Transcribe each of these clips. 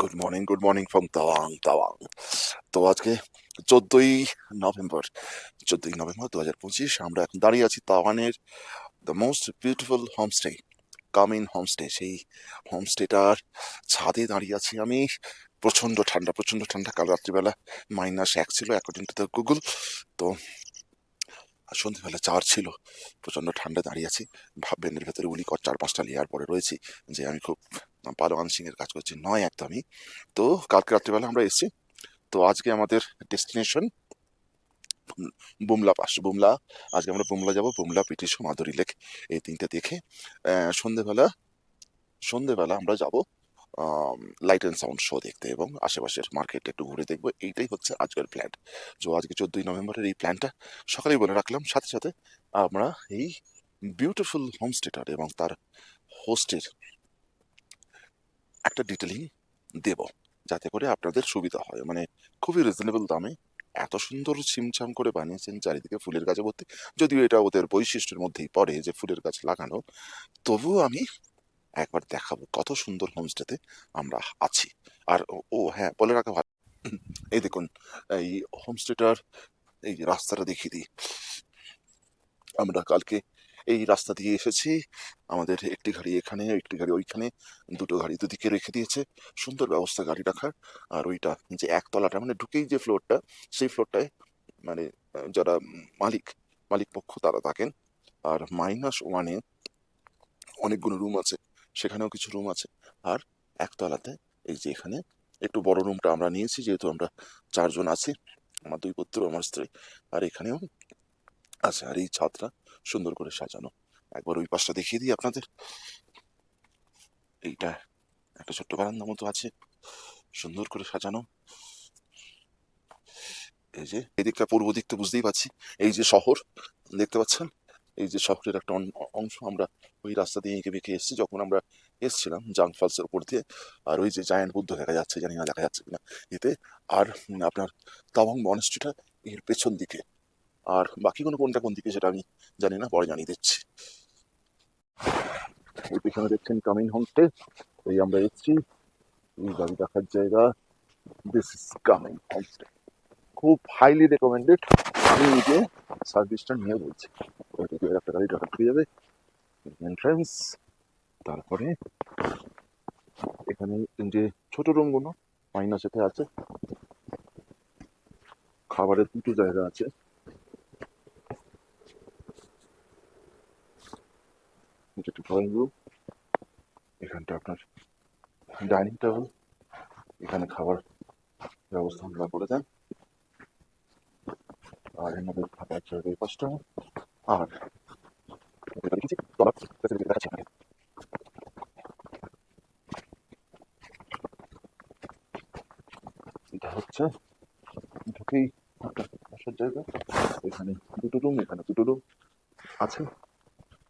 Good morning from Tawang Tawang. তো আজকে 14ই November 14ই November 2025। আমরা এখন দাঁড়িয়ে আছি তাওয়ানের দ্য মোস্ট বিউটিফুল হোমস্টে, কামিন হোমস্টে। সেই হোমস্টেটার ছাদে দাঁড়িয়ে আছি আমি। প্রচন্ড ঠান্ডা কাল রাত্রিবেলা -1 ছিল অ্যাকর্ডিং টু দ্য গুগল। তো সন্ধ্যেবেলা 4 ছিল। প্রচন্ড ঠান্ডা দাঁড়িয়ে আছি। ভাববেন এর ভেতরে উলি 4-5টা লেয়ার পরে রয়েছি যে আমি খুব পালোয়ান সিং এর কাজ করছি, নয় একদমই। তো কালকে রাত্রিবেলা আমরা এসেছি। তো আজকে আমাদের ডেস্টিনেশন বুমলা পাস, বুমলা। আজকে আমরা বুমলা যাব, বুমলা, পিটিশু, মাধুরী লেক, এই তিনটে দেখে সন্ধেবেলা সন্ধেবেলা আমরা যাব লাইট অ্যান্ড সাউন্ড শো দেখতে এবং আশেপাশের মার্কেট একটু ঘুরে দেখবো। এইটাই হচ্ছে আজকের প্ল্যান। তো আজকে 14ই নভেম্বরের এই প্ল্যানটা সকালেই বলে রাখলাম। সাথে সাথে আমরা এই বিউটিফুল হোমস্টেটার এবং তার হোস্টের একটা ডিটেলিং দেব, যাতে করে আপনাদের সুবিধা হয়। মানে খুবই রিজনেবল দামে এত সুন্দর ছিমছাম করে বানিয়েছেন, চারিদিকে ফুলের গাছে ভর্তি। যদিও এটা ওদের বৈশিষ্ট্যের মধ্যেই পড়ে যে ফুলের গাছ লাগানো, তবুও আমি একবার দেখাবো কত সুন্দর হোমস্টেতে আমরা আছি। আর ও হ্যাঁ, বলে রাখা ভালো, এই দেখুন, এই হোমস্টেটার এই রাস্তাটা দেখিয়ে দিই। আমরা কালকে এই রাস্তা দিয়ে এসেছি। আমাদের একটি গাড়ি এখানে, একটি গাড়ি ওইখানে, দুটো গাড়ি দুদিকে রেখে দিয়েছে। সুন্দর ব্যবস্থা গাড়ি রাখার। আর ওইটা যে একতলাটা, মানে ঢুকেই যে ফ্লোরটা, সেই ফ্লোরটায় মানে যারা মালিক মালিক পক্ষ তারা থাকেন। আর -1-এ অনেকগুলো রুম আছে, সেখানেও কিছু রুম আছে। আর একতলাতে এই যে এখানে একটু বড় রুমটা আমরা নিয়েছি, যেহেতু আমরা 4 জন আছি, আমার 2 পুত্র, আমার স্ত্রী। আর এখানেও আছে। আর এই ছাদটা সুন্দর করে সাজানো। একবার ওই পাশটা দেখিয়ে দিই আপনাদের। এইটা একটা ছোট্ট বারান্দা মতো আছে, সুন্দর করে সাজানো। এই যে এদিকটা পূর্ব দিক তো বুঝতেই পারছি, এই যে শহর দেখতে পাচ্ছেন, এই যে শহরের একটা অংশ। আমরা ওই রাস্তা দিয়ে এঁকে বেঁকে এসেছি যখন আমরা এসছিলাম জাং ফলসের উপর দিয়ে। আর ওই যে জায়ান্ট বুদ্ধ দেখা যাচ্ছে, জানি না দেখা যাচ্ছে কিনা এতে। আর আপনার তাওয়াং মনেস্ট্রিটা এর পেছন দিকে। আর বাকি কোনো কোনটা কোন দিকে সেটা আমি জানি না, পরে জানিয়ে দিচ্ছি। এই পেছনে দেখছেন কামিং হোমস্টে। এই আমরা এসেছি, এই গাড়ি রাখার জায়গা। দিস ইজ কামিং হোমস্টে, খুব হাইলি রেকমেন্ডেড। আমি নিজে সার্ভিসটা নিয়ে বলছি। ওইদিকে একটা গাড়ি রাখা পেয়ে যাবে, এন্ট্রান্স। তারপরে এখানে যে ছোট রুমগুলো -এতে আছে, খাবারের দুটো জায়গা আছে। এটা একটা ড্রয়িং রুম, এখানটা আপনার ডাইনিং টেবিল, এখানে খাবার ব্যবস্থা আমরা করে দেন। আর এর মধ্যে থাকার জায়গা এই পাশটা। আর এটা দেখেছি তলার ফ্যাসিলিটি দেখাচ্ছি আপনাকে। এটা হচ্ছে ঢুকেই আপনার বসার জায়গা। এখানে দুটো রুম, এখানে দুটো রুম আছে।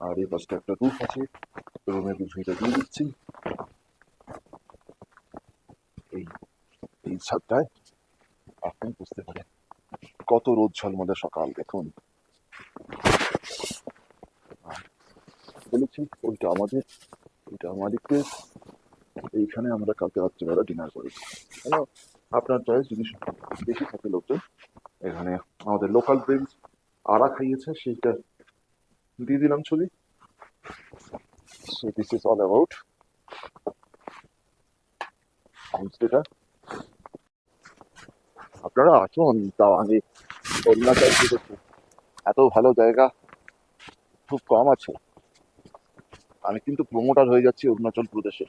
আর এই পাশটা একটা রুম আছে, রুমের বিষয়টা দিয়ে দিচ্ছি। এই এই ছাদটায় আপনি বুঝতে পারেন কত রোদ ঝলমলে সকাল, দেখুন। আর বলেছি ওইটা আমাদের, ওইটা আমাদেরকে। এইখানে আমরা কালকে রাত্রিবেলা ডিনার করি। মানে আপনার চয়েস, যদি বেশি থাকে লোকজন, এখানে আমাদের লোকাল ড্রিঙ্কস আরা খাইয়েছে, সেইটা দিয়ে দিলাম ছবি। So this is all about হোমস্টেটা। আপনারা আসুন, তাও আমি অরুণাচল প্রদেশে এত ভালো জায়গা খুব কম আছে। আমি কিন্তু প্রমোটার হয়ে যাচ্ছি অরুণাচল প্রদেশে।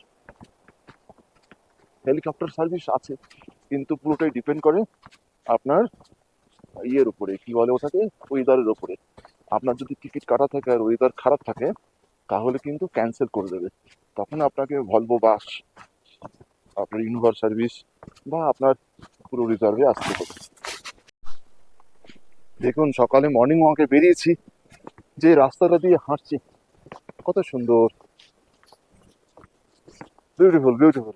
হেলিকপ্টার সার্ভিস আছে, কিন্তু পুরোটাই ডিপেন্ড করে আপনার ইয়ের উপরে, কি বলে ওটাকে, ওয়েদারের উপরে। আপনার যদি টিকিট কাটা থাকে আর ওয়েদার খারাপ থাকে, তাহলে কিন্তু ক্যান্সেল করে দেবে। তখন আপনাকে ভলভো বাস, আপনার ইনোভার সার্ভিস বা আপনার পুরো রিজার্ভে আসতে হবে। দেখুন, সকালে মর্নিং ওয়াকে বেরিয়েছি, যে রাস্তাটা দিয়ে হাঁটছি কত সুন্দর, বিউটিফুল বিউটিফুল।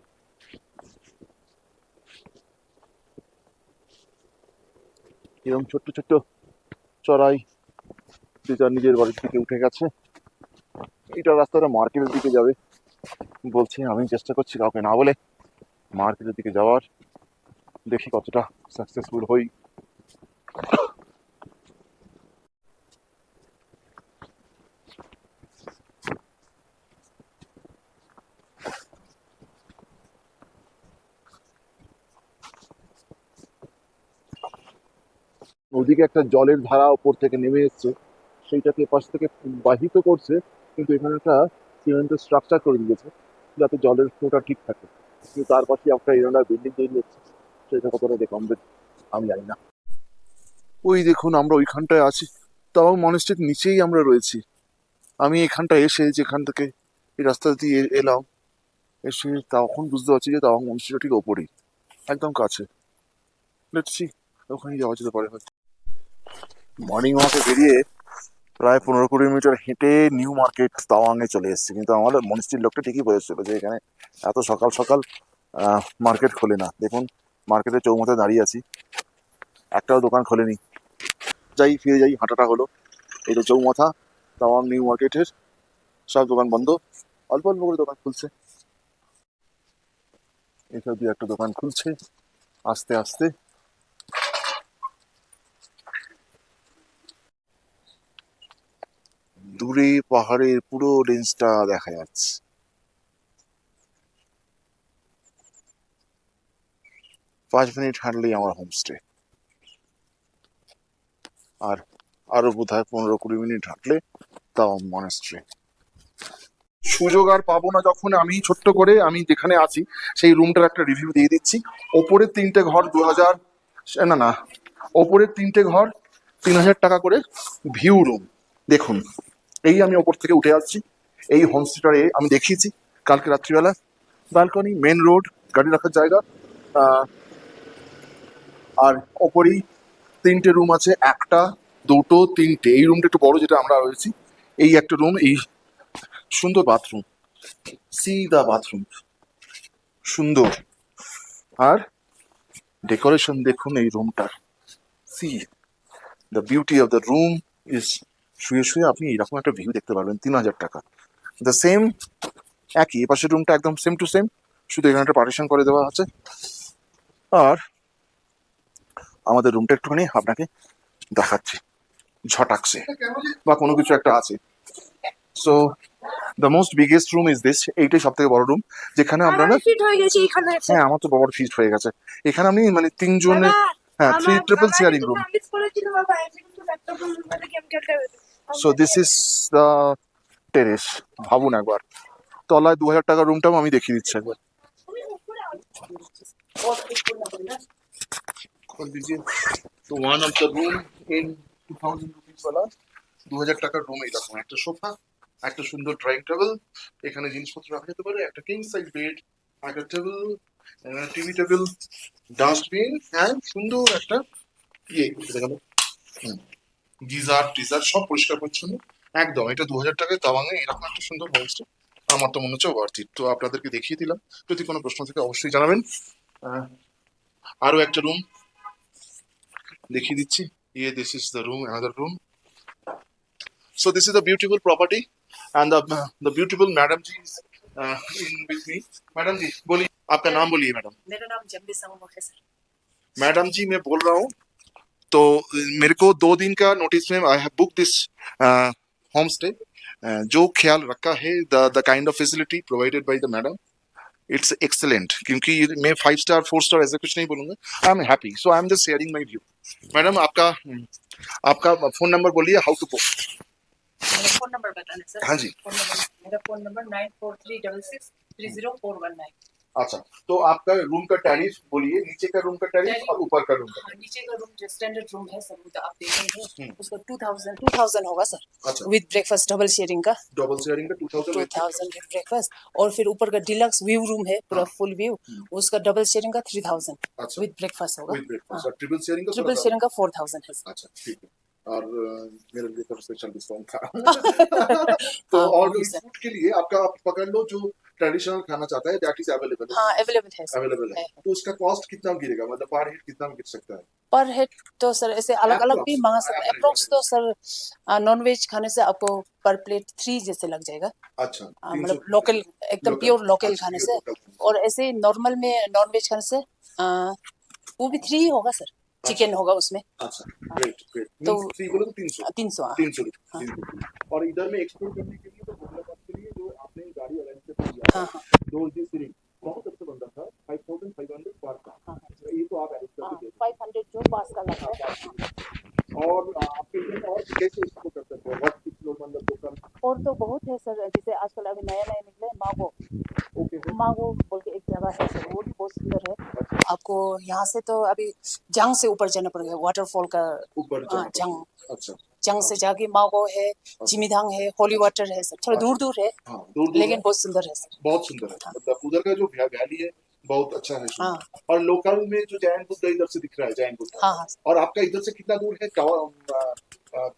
এরকম ছোট্ট ছোট্ট চড়াই, যে যার নিজের বাড়ির দিকে উঠে গেছে। এটা রাস্তাটা মার্কেটের দিকে যাবে বলছি, আমি চেষ্টা করছি কাউকে না বলে মার্কেটের দিকে যাওয়ার, দেখি কতটা সাকসেসফুল হই। ওদিকে একটা জলের ধারা ওপর থেকে নেমে এসছে, সেইটাকে পাশ থেকে বাহিত করছে, কিন্তু এখানে একটা সিমেন্টের স্ট্রাকচার করে দিয়েছে যাতে জলের ফ্লোটা ঠিক থাকে। কিন্তু তার পাশে একটা এরোনা বিল্ডিং তৈরি হচ্ছে, সেটা কতটা কমপ্লিট আমি জানি না। ওই দেখুন আমরা ওইখানটায় আছি, তাও মনেস্ট্রির নিচেই আমরা রয়েছি। আমি এখানটা এসে যেখান থেকে এই রাস্তা দিয়ে এলাম, এসে তখন বুঝতে পারছি যে তাওয়াং মনেস্ট্রিটা ঠিক ওপরেই, একদম কাছে। লেটস সি, ওখানে যাওয়া যেতে পারে হয়তো। মর্নিং ওয়াকে বেরিয়ে প্রায় 15-20 মিটার হেঁটে নিউ মার্কেট তাওয়াংয়ে চলে এসেছি, কিন্তু আমাদের মনস্ট্রির লোকটা ঠিকই বলেছিল যে এখানে এত সকাল সকাল মার্কেট খোলে না। দেখুন মার্কেটের চৌমাথায় দাঁড়িয়ে আছি, একটাও দোকান খোলেনি। যাই ফিরে যাই, হাঁটাটা হলো। এই তো চৌমাথা তাওয়াং নিউ মার্কেটের, সব দোকান বন্ধ, অল্প অল্প করে দোকান খুলছে। এসব দিয়ে একটা দোকান খুলছে আস্তে আস্তে। দূরে পাহাড়ের পুরো রেঞ্জটা দেখা যাচ্ছে। 5 মিনিট হাঁটলেই আমার হোমস্টে, আর আরো বোধ হয় 15-20 মিনিট হাঁটলে তাও মনেস্ট্রি। সুযোগ আর পাবো না যখন আমি ছোট্ট করে আমি যেখানে আছি সেই রুমটার একটা রিভিউ দিয়ে দিচ্ছি। ওপরের 3টে ঘর 2000, না না, ওপরের 3টে ঘর 3000 টাকা করে, ভিউ রুম। দেখুন এই আমি ওপর থেকে উঠে আসছি, এই হোমস্টেটারে আমি দেখিয়েছি কালকে রাত্রিবেলা, ব্যালকনি, মেন রোড, গাড়ি রাখার জায়গা, আহ, আর ওপরেই 3টে রুম আছে, একটা, দুটো, 3টে। এই রুমটা একটু বড়, যেটা আমরা রয়েছি, এই একটা রুম, এই সুন্দর বাথরুম, সি দা বাথরুম, সুন্দর। আর ডেকোরেশন দেখুন এই রুমটার, see the beauty of the room is, শুয়ে শুয়ে আপনি এরকম একটা ভিউ দেখতে পারবেন 3000 টাকা। দ্য সেম, একই, এ পাশের রুমটা একদম সেম টু সেম, শুধু এখানে একটা পার্টিশন করে দেওয়া আছে। আর আমাদের রুমটা একটুখানি আপনাকে দেখাচ্ছি, ঝটাকছে বা কোনো কিছু একটা আছে। So the most biggest room is this, এইটাই সব থেকে বড় রুম, যেখানে আমরা না, ফিট হয়ে গেছে এখানে। হ্যাঁ আমার তো বড় ফিস্ট হয়ে গেছে এখানে। আমি মানে 3 জনের, হ্যাঁ, 3 ট্রিপল শেয়ারিং রুম। মিস করেছিল বাবা, এসে কিন্তু ল্যাপটপ রুমে গেম খেলতে হবে। So this is the terrace. ভাবুন একবার, তলায় 2000 টাকার রুমটাও আমি দেখিয়ে দিচ্ছি একবার। खोल दीजिए। तो one of the room in 2000 rupees वाला 2000 টাকার রুম, এরকম একটা সোফা, একটা সুন্দর ড্রয়িং টেবিল, এখানে জিনিসপত্র রাখা যেতে পারে, একটা কিং সাইজ বেড, একটা table, TV table, dustbin, and সুন্দর একটা ইয়ে গেল, গিজার টিজার সব পরিষ্কার পরিচ্ছন্ন একদম। এটা 2000 টাকায় তাওয়াঙে এরকম একটা সুন্দর হোমস্টে আমার তো মনে হচ্ছে ওয়ার্থ ইট। তো আপনাদেরকে দেখিয়ে দিলাম, যদি কোনো প্রশ্ন থাকে অবশ্যই জানাবেন। আরো একটা রুম দেখিয়ে দিচ্ছি, ইয়ে this is the room, another room. So this is a beautiful property, and the beautiful madam ji is in with me. Madam ji, बोलिए आपका नाम बोलिए मैडम। मेरा नाम जम्बी समूह है सर। मैडम जी मैं बोल रहा हूँ, तो मेरे को 2 दिन का नोटिस में I have book this home stay. जो ख्याल रखा है, the kind of facility provided by the madam, it's excellent. क्योंकि मैं 5 स्टार 4 स्टार ऐसा कुछ नहीं बोलूंगा, I am happy, so I am just sharing my view. Madam आपका आपका फोन नंबर बोलिए, हाउ टू बुक। मेरा फोन नंबर बताना सर। हाँ जी। मेरा फोन नंबर 9436630419। अच्छा, तो आपका रूम का टैरिफ बोलिए, नीचे का रूम का टैरिफ और ऊपर का रूम का। नीचे का रूम जो स्टैंडर्ड रूम है सर, वो तो आप देखेंगे उसका 2000 होगा सर। अच्छा, विद ब्रेकफास्ट, डबल शेयरिंग का डबल शेयरिंग का 2000 विद ब्रेकफास्ट। और फिर ऊपर का डिलक्स व्यू रूम है, पूरा फुल व्यू, उसका डबल शेयरिंग का 3000 अच्छा, विद ब्रेकफास्ट होगा। With breakfast. और ट्रिपल शेयरिंग का ट्रिपल शेयरिंग का 4000 है सर। अच्छा ठीक है। और मेरे लिए तो स्पेशल डिस्काउंट था। तो हाँ, और वो भी सर। फूड के लिए आपका आप पकड़ लो, जो ट्रेडिशनल खाना चाहता है दैट इज अवेलेबल हाँ अवेलेबल है सर। अवेलेबल है तो उसका कॉस्ट कितना गिरेगा मतलब पर हेड कितना गिर सकता है पर हेड तो सर ऐसे अलग अलग भी Approx, मंगा सकते हैं। average, अप्रोक्स तो सर नॉन वेज खाने से आपको पर प्लेट 3 जैसे लग जाएगा। अच्छा मतलब लोकल एकदम प्योर लोकल खाने से। और ऐसे नॉर्मल में नॉन वेज खाने से वो भी 3 होगा सर। चिकन होगा उसमें। अच्छा ग्रेट ग्रेट तो मींस 3 बोलो तो 300 300 300 हाँ। और इधर में एक्सप्लोर करने के लिए तो हैदराबाद के लिए जो आपने गाड़ी अरेंज कर दिया हाँ हाँ दो जी सीरी बहुत अच्छा बंदा था 5500 पर का हाँ ये तो आप अरेंज हाँ करके 500 जो पास का लगता है। और आपके लिए और कैसे इसको कर सकते हैं व्हाट एक्सप्लोर मतलब लोकल और तो बहुत है सर। जैसे आजकल अभी नया नया निकले मागो। ओके मागो बोल के एक जगह है सर। वो भी बहुत सुंदर है। आपको यहाँ से तो अभी जंग से ऊपर जाना पड़ेगा। वाटरफॉल का ऊपर जंग अच्छा जंग से जाके मागो है, जिमीदांग है, होली वाटर है सर। थोड़ा दूर दूर है हाँ दूर दूर लेकिन बहुत सुंदर है सर। बहुत सुंदर है मतलब उधर का जो वैली है बहुत अच्छा है हाँ और लोकल में जो जैन बुद्ध इधर से दिख रहा है जैन बुद्ध हाँ हाँ। और आपका इधर से कितना दूर है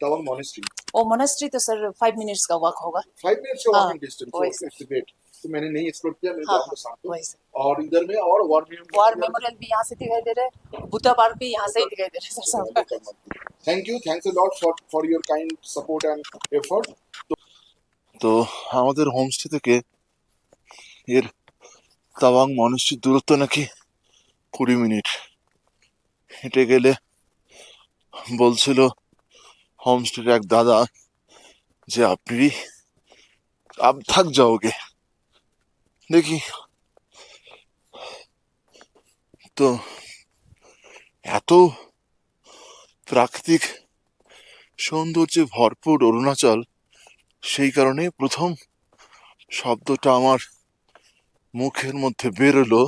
तवांग मॉनेस्ट्री वो मोनेस्ट्री तो सर 5 मिनट्स का वॉक होगा। 5 मिनट्स का हाँ, वॉकिंग डिस्टेंस वही सो इट्स ग्रेट तो मैंने नहीं एक्सप्लोर किया मैं हाँ जाऊंगा शाम को वही सर। और इधर में और वॉर मेमोरियल भी यहाँ से दिखाई दे रहा है। बुद्धा पार्क भी यहाँ से ही दिखाई दे रहा है सर सब। Thank you thanks a lot for your kind support and effort তো আমাদের হোমস্টে থেকে এর তাওয়াং মনেস্ট্রির দূরত্ব নাকি 20 মিনিট হেঁটে গেলে বলছিল হোমস্টের এক দাদা যে আপনি আব থাক যাওগে দেখি তো এত প্রাকৃতিক সৌন্দর্যে ভরপুর অরুণাচল সেই কারণে প্রথম শব্দটা আমার মুখের মধ্যে বেরোলো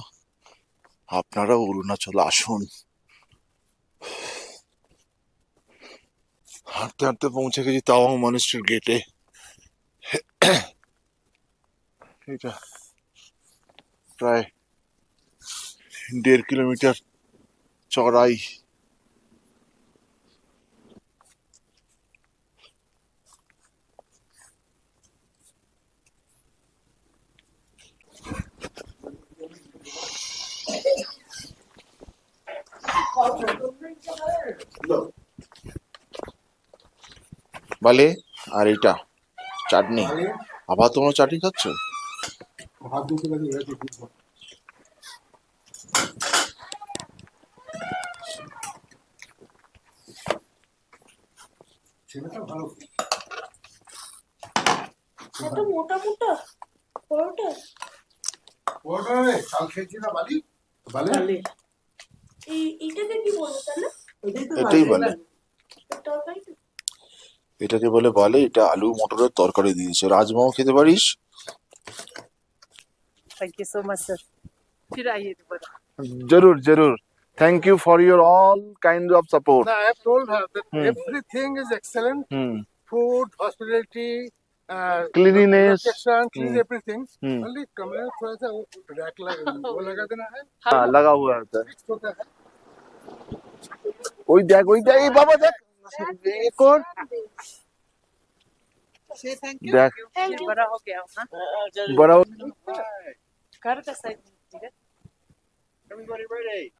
আপনারা অরুণাচল আসুন হাঁটতে হাঁটতে পৌঁছে গেছি তাওয়াং মনেস্ট্রির গেটে এটা প্রায় 1.5 কিলোমিটার চড়াই বলে আর এটা চাটনি আবার তোমরা চাটনি খাচ্ছ হাত ধুতে লাগে ছেলেটা ভালো এত মোটা মোটা পরোটা ওটা রে কাল খেয়েছি না বালি বালি এইটাকে কি বলবো তাহলে এটাই বলে তরকারিটা এটাকে বলে এটা আলু মটরের তরকারি দিয়েছে রাজমাও খেতে পারিস thank you so much sir. फिर आइए दोबारा। जरूर जरूर thank you for your all kind of support No, I have told her that Hmm. everything is excellent. Food, hospitality, Cleanliness. location, clean Hmm. everything. Only कमरे में थोड़ा सा rack वो लगा देना है। हाँ लगा हुआ है Fix होता है। ওই দেখ এই বাবা দেখ এ কর Say thank you. দেখ Thank you. बड़ा हो गया हाँ। बड़ा घर का साइड Everybody ready?